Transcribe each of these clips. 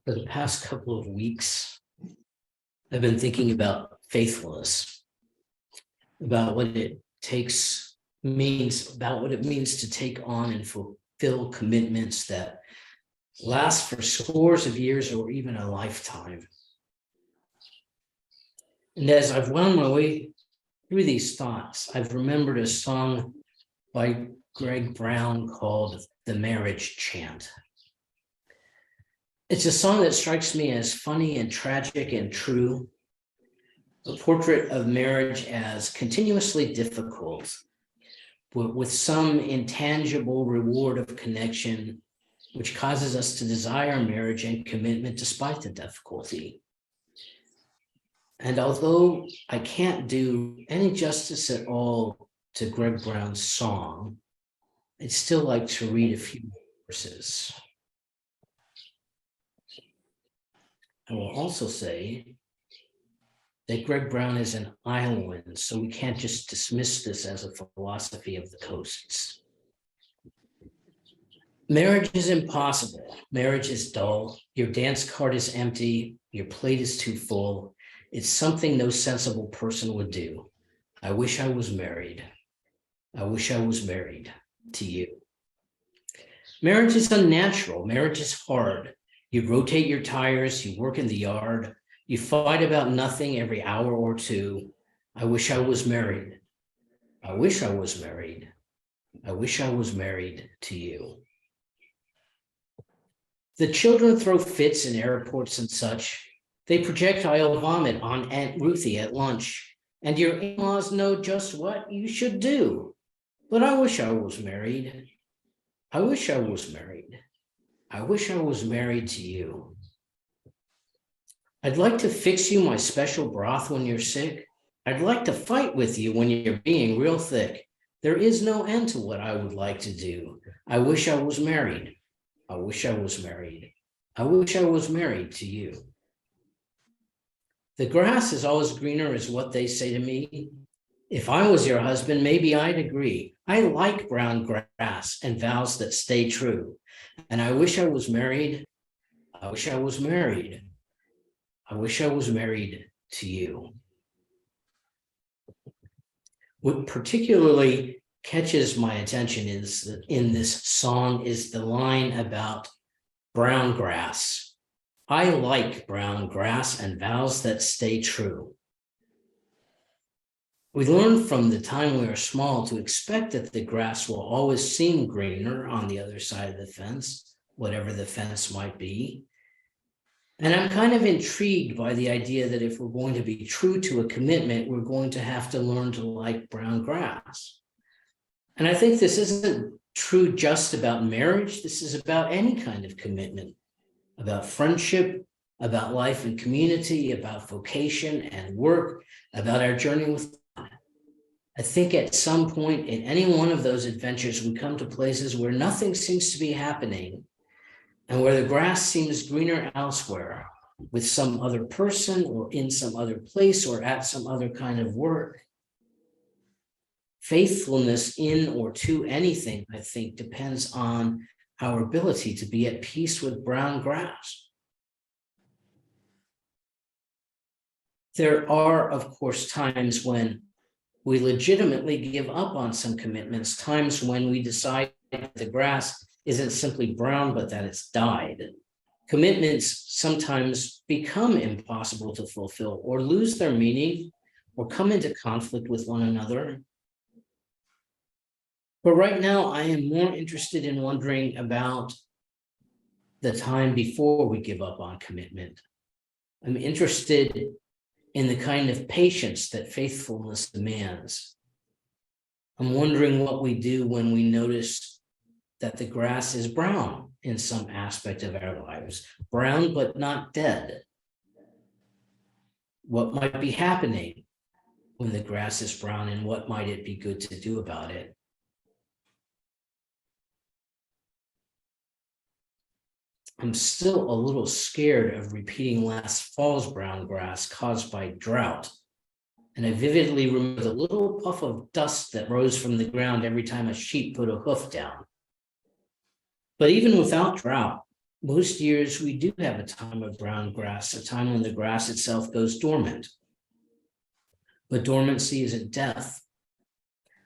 For the past couple of weeks, I've been thinking about faithfulness, about what it means to take on and fulfill commitments that last for scores of years or even a lifetime. And as I've wound my way through these thoughts, I've remembered a song by Greg Brown called The Marriage Chant. It's a song that strikes me as funny and tragic and true, a portrait of marriage as continuously difficult, but with some intangible reward of connection, which causes us to desire marriage and commitment despite the difficulty. And although I can't do any justice at all to Greg Brown's song, I'd still like to read a few verses. I will also say that Greg Brown is an Iowan, so we can't just dismiss this as a philosophy of the coasts. Marriage is impossible. Marriage is dull. Your dance card is empty. Your plate is too full. It's something no sensible person would do. I wish I was married. I wish I was married to you. Marriage is unnatural. Marriage is hard. You rotate your tires. You work in the yard. You fight about nothing every hour or two. I wish I was married. I wish I was married. I wish I was married to you. The children throw fits in airports and such. They projectile vomit on Aunt Ruthie at lunch. And your in-laws know just what you should do. But I wish I was married. I wish I was married. I wish I was married to you. I'd like to fix you my special broth when you're sick. I'd like to fight with you when you're being real thick. There is no end to what I would like to do. I wish I was married. I wish I was married. I wish I was married to you. The grass is always greener is what they say to me. If I was your husband, maybe I'd agree. I like brown grass and vows that stay true. And I wish I was married. I wish I was married. I wish I was married to you. What particularly catches my attention is that in this song is the line about brown grass. I like brown grass and vows that stay true. We learn from the time we are small to expect that the grass will always seem greener on the other side of the fence, whatever the fence might be. And I'm kind of intrigued by the idea that if we're going to be true to a commitment, we're going to have to learn to like brown grass. And I think this isn't true just about marriage. This is about any kind of commitment, about friendship, about life and community, about vocation and work, about our journey with God. I think at some point in any one of those adventures, we come to places where nothing seems to be happening and where the grass seems greener elsewhere with some other person or in some other place or at some other kind of work. Faithfulness in or to anything, I think, depends on our ability to be at peace with brown grass. There are, of course, times when we legitimately give up on some commitments, times when we decide that the grass isn't simply brown, but that it's dyed. Commitments sometimes become impossible to fulfill or lose their meaning or come into conflict with one another. But right now, I am more interested in wondering about the time before we give up on commitment. I'm interested in the kind of patience that faithfulness demands. I'm wondering what we do when we notice that the grass is brown in some aspect of our lives, brown but not dead. What might be happening when the grass is brown, and what might it be good to do about it? I'm still a little scared of repeating last fall's brown grass caused by drought. And I vividly remember the little puff of dust that rose from the ground every time a sheep put a hoof down. But even without drought, most years we do have a time of brown grass, a time when the grass itself goes dormant. But dormancy isn't death.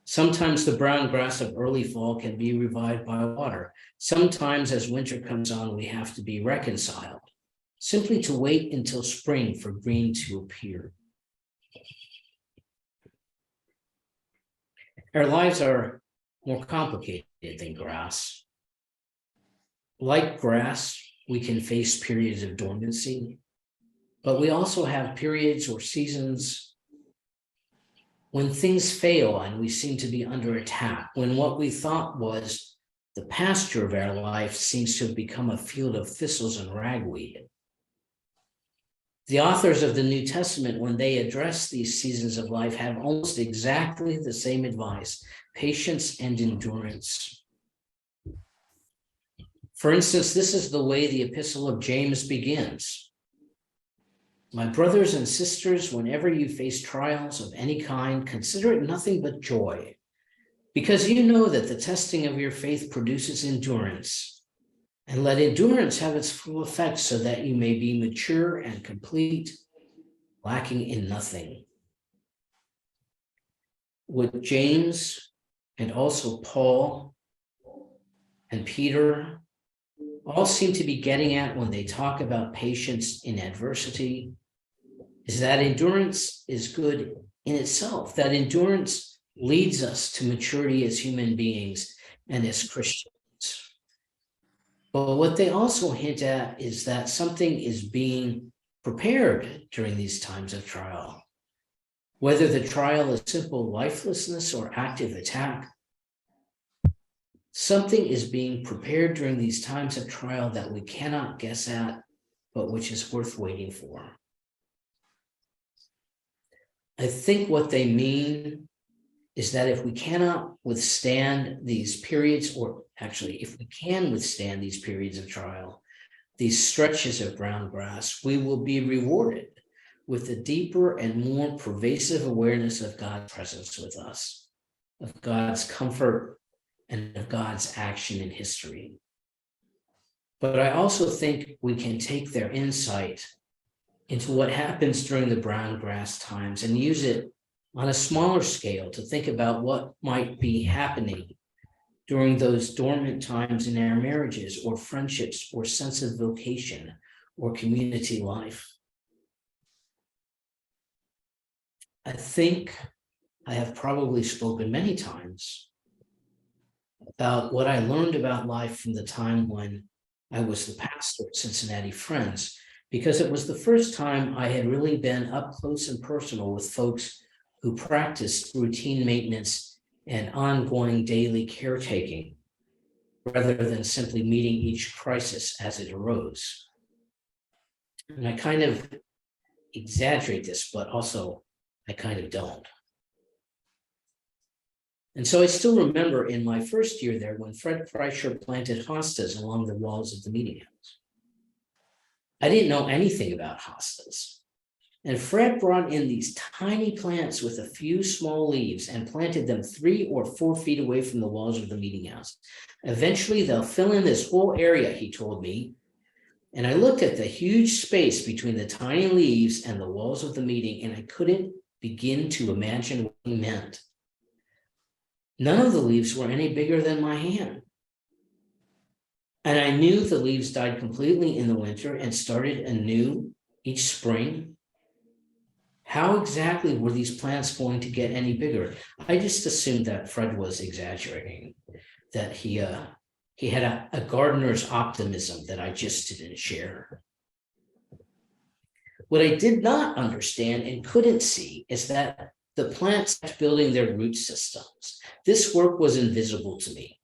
Sometimes the brown grass of early fall can be revived by water. Sometimes as winter comes on, we have to be reconciled, simply to wait until spring for green to appear. Our lives are more complicated than grass. Like grass, we can face periods of dormancy, but we also have periods or seasons when things fail and we seem to be under attack, when what we thought was the pasture of our life seems to have become a field of thistles and ragweed. The authors of the New Testament, when they address these seasons of life, have almost exactly the same advice: patience and endurance. For instance, this is the way the Epistle of James begins. My brothers and sisters, whenever you face trials of any kind, consider it nothing but joy, because you know that the testing of your faith produces endurance. And let endurance have its full effect, so that you may be mature and complete, lacking in nothing. What James and also Paul and Peter all seem to be getting at when they talk about patience in adversity is that endurance is good in itself, that endurance leads us to maturity as human beings and as Christians. But what they also hint at is that something is being prepared during these times of trial. Whether the trial is simple lifelessness or active attack, something is being prepared during these times of trial that we cannot guess at, but which is worth waiting for. I think what they mean is that if we cannot withstand these periods, or actually, if we can withstand these periods of trial, these stretches of brown grass, we will be rewarded with a deeper and more pervasive awareness of God's presence with us, of God's comfort, and of God's action in history. But I also think we can take their insight into what happens during the brown grass times and use it on a smaller scale to think about what might be happening during those dormant times in our marriages or friendships or sense of vocation or community life. I think I have probably spoken many times about what I learned about life from the time when I was the pastor at Cincinnati Friends, because it was the first time I had really been up close and personal with folks who practiced routine maintenance and ongoing daily caretaking, rather than simply meeting each crisis as it arose. And I kind of exaggerate this, but also I kind of don't. And so I still remember in my first year there when Fred Kreischer planted hostas along the walls of the meeting house. I didn't know anything about hostas. And Fred brought in these tiny plants with a few small leaves and planted them 3 or 4 feet away from the walls of the meeting house. Eventually, they'll fill in this whole area, he told me. And I looked at the huge space between the tiny leaves and the walls of the meeting, and I couldn't begin to imagine what he meant. None of the leaves were any bigger than my hand. And I knew the leaves died completely in the winter and started anew each spring. How exactly were these plants going to get any bigger? I just assumed that Fred was exaggerating, that he had a gardener's optimism that I just didn't share. What I did not understand and couldn't see is that the plants kept building their root systems. This work was invisible to me.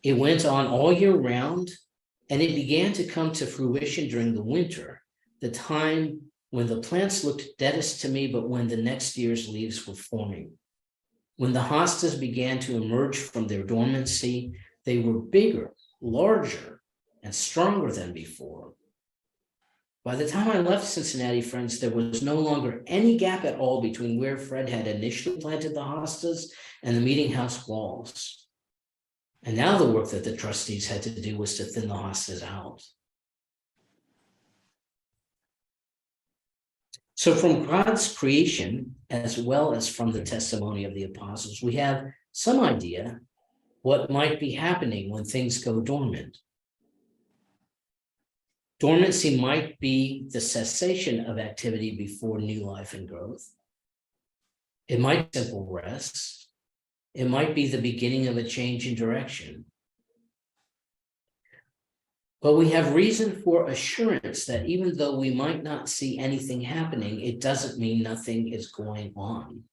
It went on all year round, and it began to come to fruition during the winter, the time when the plants looked deadest to me, but when the next year's leaves were forming. When the hostas began to emerge from their dormancy, they were bigger, larger, and stronger than before. By the time I left Cincinnati Friends, there was no longer any gap at all between where Fred had initially planted the hostas and the meeting house walls. And now the work that the trustees had to do was to thin the hostas out. So from God's creation, as well as from the testimony of the apostles, we have some idea what might be happening when things go dormant. Dormancy might be the cessation of activity before new life and growth. It might be simple rest. It might be the beginning of a change in direction. But we have reason for assurance that even though we might not see anything happening, it doesn't mean nothing is going on.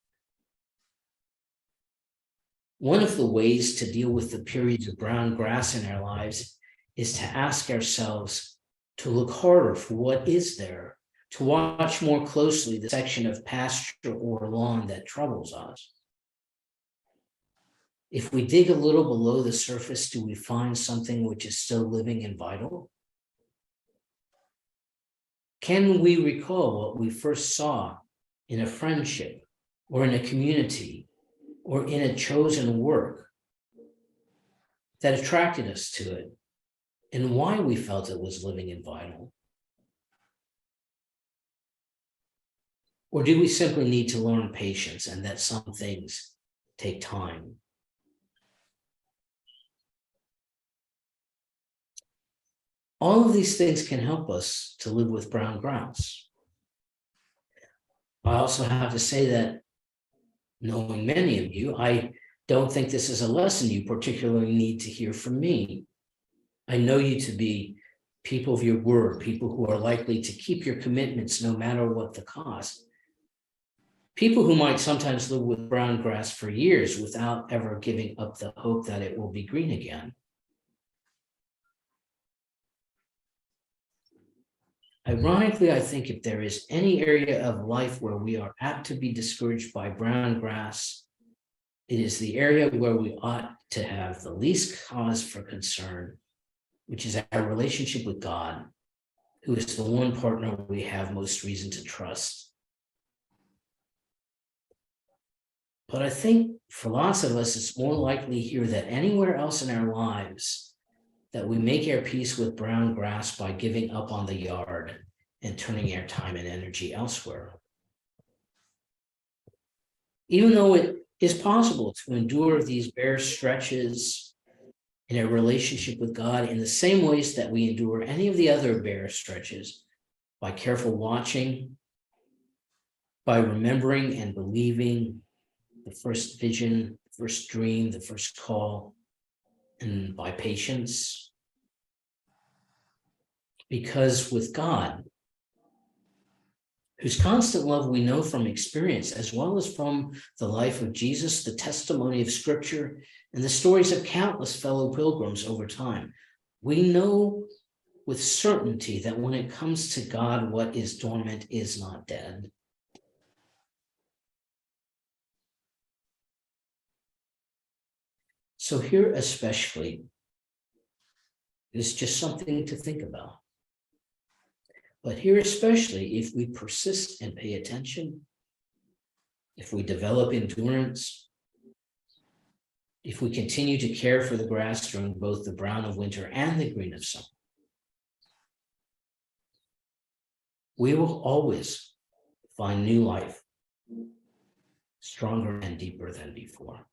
One of the ways to deal with the periods of brown grass in our lives is to ask ourselves to look harder for what is there, to watch more closely the section of pasture or lawn that troubles us. If we dig a little below the surface, do we find something which is still living and vital? Can we recall what we first saw in a friendship or in a community or in a chosen work that attracted us to it and why we felt it was living and vital? Or do we simply need to learn patience and that some things take time? All of these things can help us to live with brown grass. I also have to say that, knowing many of you, I don't think this is a lesson you particularly need to hear from me. I know you to be people of your word, people who are likely to keep your commitments no matter what the cost. People who might sometimes live with brown grass for years without ever giving up the hope that it will be green again. Ironically, I think if there is any area of life where we are apt to be discouraged by brown grass, it is the area where we ought to have the least cause for concern, which is our relationship with God, who is the one partner we have most reason to trust. But I think for lots of us, it's more likely here than anywhere else in our lives that we make our peace with brown grass by giving up on the yard and turning our time and energy elsewhere. Even though it is possible to endure these bare stretches in our relationship with God in the same ways that we endure any of the other bare stretches, by careful watching, by remembering and believing the first vision, the first dream, the first call, and by patience. Because with God, whose constant love we know from experience, as well as from the life of Jesus, the testimony of Scripture, and the stories of countless fellow pilgrims over time, we know with certainty that when it comes to God, what is dormant is not dead. So here especially is just something to think about. But here especially, if we persist and pay attention, if we develop endurance, if we continue to care for the grass during both the brown of winter and the green of summer, we will always find new life, stronger and deeper than before.